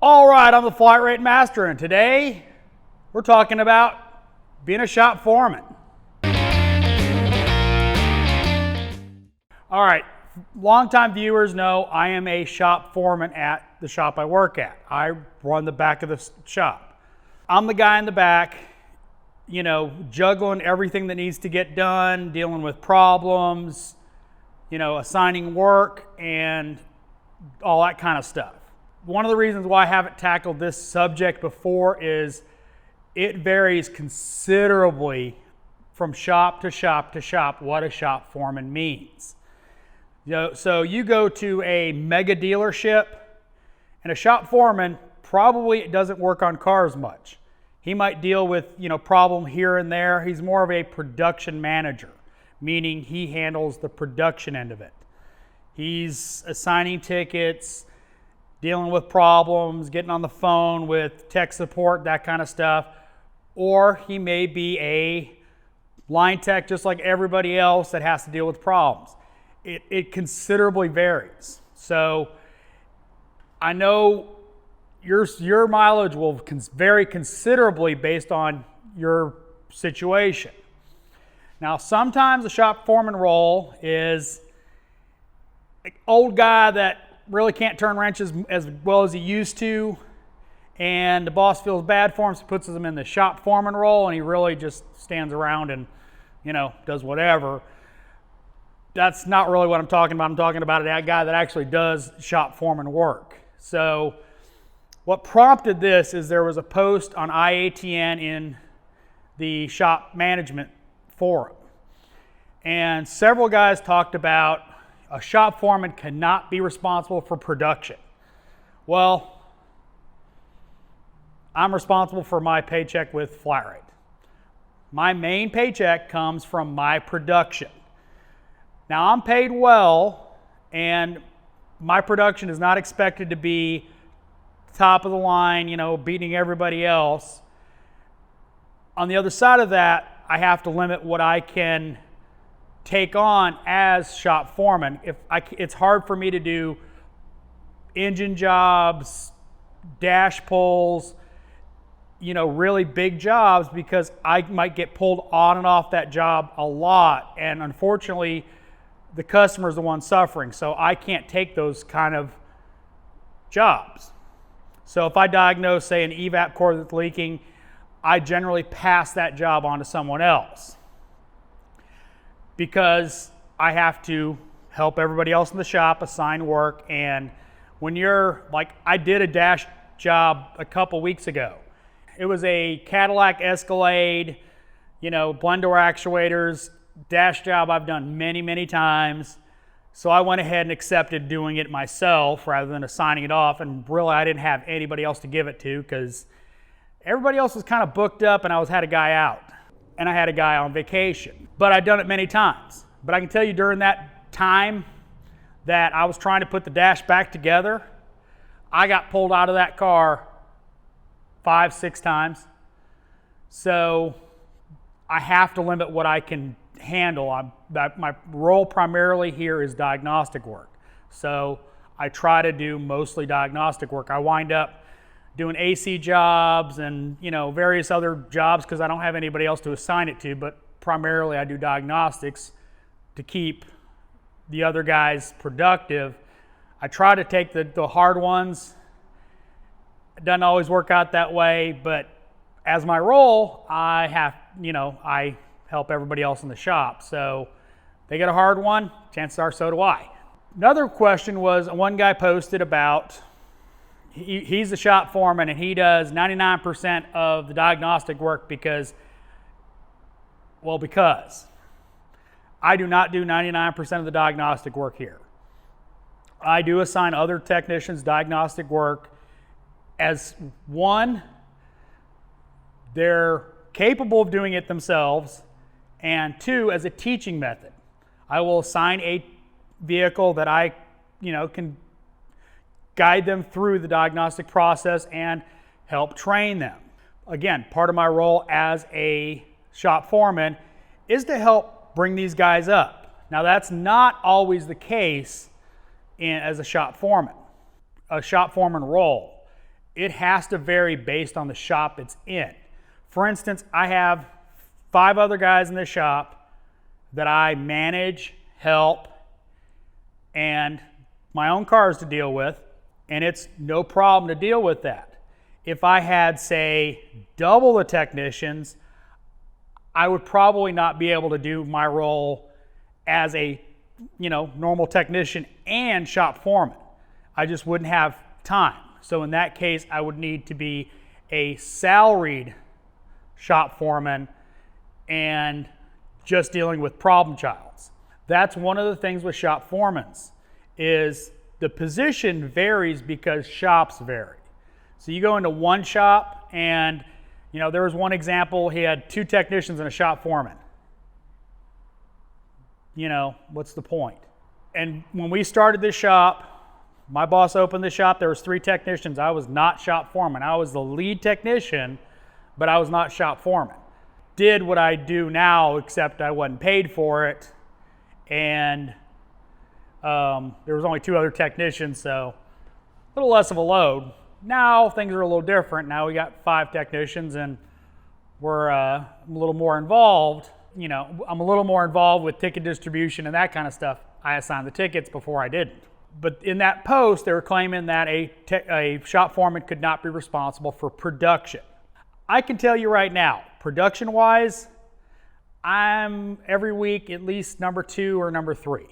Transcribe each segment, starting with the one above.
All right, I'm the flat rate master, and today we're talking about being a shop foreman. All right, longtime viewers know I am a shop foreman at the shop I work at. I run the back of the shop. I'm the guy in the back, juggling everything that needs to get done, dealing with problems, assigning work and all that kind of stuff. One of the reasons why I haven't tackled this subject before is it varies considerably from shop to shop to shop what a shop foreman means. So you go to a mega dealership and a shop foreman probably doesn't work on cars much. He might deal with, problem here and there. He's more of a production manager, meaning he handles the production end of it. He's assigning tickets, dealing with problems, getting on the phone with tech support, that kind of stuff. Or he may be a line tech just like everybody else that has to deal with problems. It considerably varies. So I know your mileage will vary considerably based on your situation. Now, sometimes the shop foreman role is an old guy that really can't turn wrenches as well as he used to, and the boss feels bad for him, so puts him in the shop foreman role, and he really just stands around and does whatever. That's not really what I'm talking about. I'm talking about a guy that actually does shop foreman work. So what prompted this is there was a post on IATN in the shop management forum, and several guys talked about a shop foreman cannot be responsible for production. Well, I'm responsible for my paycheck with flat rate. My main paycheck comes from my production. Now, I'm paid well, and my production is not expected to be top of the line, beating everybody else. On the other side of that, I have to limit what I can take on as shop foreman. It's hard for me to do engine jobs, dash pulls, really big jobs, because I might get pulled on and off that job a lot, and unfortunately the customer is the one suffering, so I can't take those kind of jobs. So if I diagnose, say, an evap core that's leaking, I generally pass that job on to someone else, because I have to help everybody else in the shop assign work. And when you're like, I did a dash job a couple weeks ago. It was a Cadillac Escalade, blend door actuators, dash job I've done many, many times. So I went ahead and accepted doing it myself rather than assigning it off. And really, I didn't have anybody else to give it to because everybody else was kind of booked up, and I had a guy out. And I had a guy on vacation. But I'd done it many times. But I can tell you, during that time that I was trying to put the dash back together, I got pulled out of that car 5-6 times. So I have to limit what I can handle. My role primarily here is diagnostic work. So I try to do mostly diagnostic work. I wind up doing AC jobs and various other jobs because I don't have anybody else to assign it to, but primarily I do diagnostics to keep the other guys productive. I try to take the hard ones. It doesn't always work out that way, but as my role, I help everybody else in the shop. So they get a hard one, chances are so do I. Another question was, one guy posted about he's a shop foreman and he does 99% of the diagnostic work because I do not do 99% of the diagnostic work here. I do assign other technicians diagnostic work. As one, they're capable of doing it themselves, and two, as a teaching method. I will assign a vehicle that I can guide them through the diagnostic process and help train them. Again, part of my role as a shop foreman is to help bring these guys up. Now, that's not always the case as a shop foreman role. it has to vary based on the shop it's in. For instance, I have 5 other guys in the shop that I manage, help, and my own cars to deal with, and it's no problem to deal with that. If I had, say, double the technicians, I would probably not be able to do my role as a, normal technician and shop foreman. I just wouldn't have time. So in that case, I would need to be a salaried shop foreman and just dealing with problem childs. That's one of the things with shop foremans, is the position varies because shops vary. So you go into one shop and, there was one example, he had 2 technicians and a shop foreman. What's the point? And when we started this shop, my boss opened the shop, there was 3 technicians. I was not shop foreman. I was the lead technician, but I was not shop foreman. Did what I do now, except I wasn't paid for it. And there was only 2 other technicians, so a little less of a load. Now things are a little different. Now we got 5 technicians and we're a little more involved. I'm a little more involved with ticket distribution and that kind of stuff. I assigned the tickets before I didn't. But in that post, they were claiming that a shop foreman could not be responsible for production. I can tell you right now, production-wise, I'm every week at least number 2 or number 3.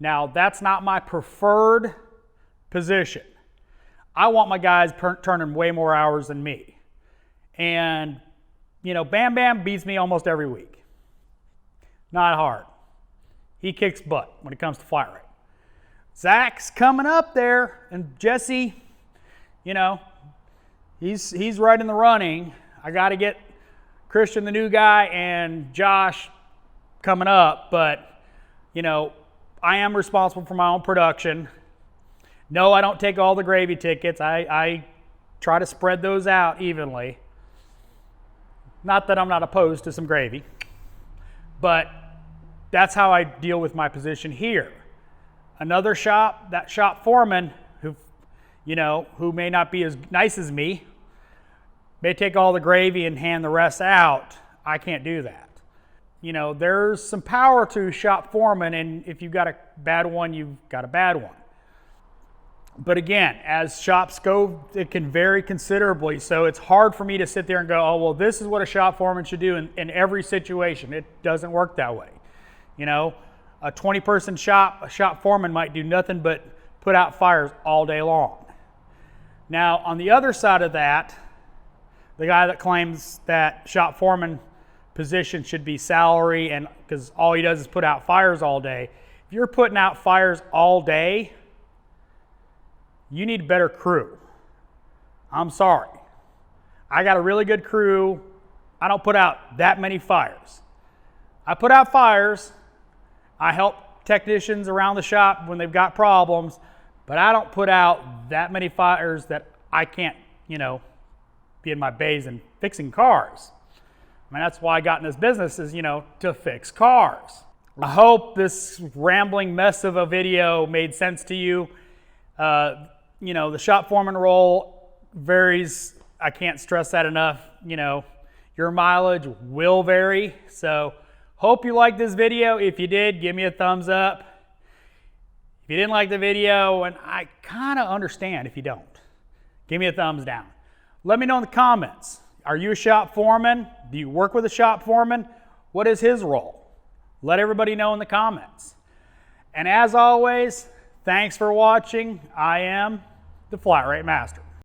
Now, that's not my preferred position. I want my guys turning way more hours than me. And, Bam Bam beats me almost every week. Not hard. He kicks butt when it comes to flat rate. Zach's coming up there, and Jesse, he's right in the running. I got to get Christian, the new guy, and Josh coming up, but, I am responsible for my own production. No, I don't take all the gravy tickets. I try to spread those out evenly. Not that I'm not opposed to some gravy, but that's how I deal with my position here. Another shop, that shop foreman, who may not be as nice as me, may take all the gravy and hand the rest out. I can't do that. There's some power to shop foreman, and if you've got a bad one, you've got a bad one. But again, as shops go, it can vary considerably. So it's hard for me to sit there and go, oh, well, this is what a shop foreman should do in every situation. It doesn't work that way. A 20-person shop, a shop foreman might do nothing but put out fires all day long. Now, on the other side of that, the guy that claims that shop foreman position should be salary, and because all he does is put out fires all day. If you're putting out fires all day, you need a better crew. I'm sorry. I got a really good crew. I don't put out that many fires. I put out fires. I help technicians around the shop when they've got problems, but I don't put out that many fires that I can't, be in my bays and fixing cars. That's why I got in this business, is, to fix cars. I hope this rambling mess of a video made sense to you. The shop foreman role varies. I can't stress that enough. Your mileage will vary. So hope you liked this video. If you did, give me a thumbs up. If you didn't like the video, and I kind of understand if you don't, give me a thumbs down. Let me know in the comments. Are you a shop foreman? Do you work with a shop foreman? What is his role? Let everybody know in the comments. And as always, thanks for watching. I am the Flat Rate Master.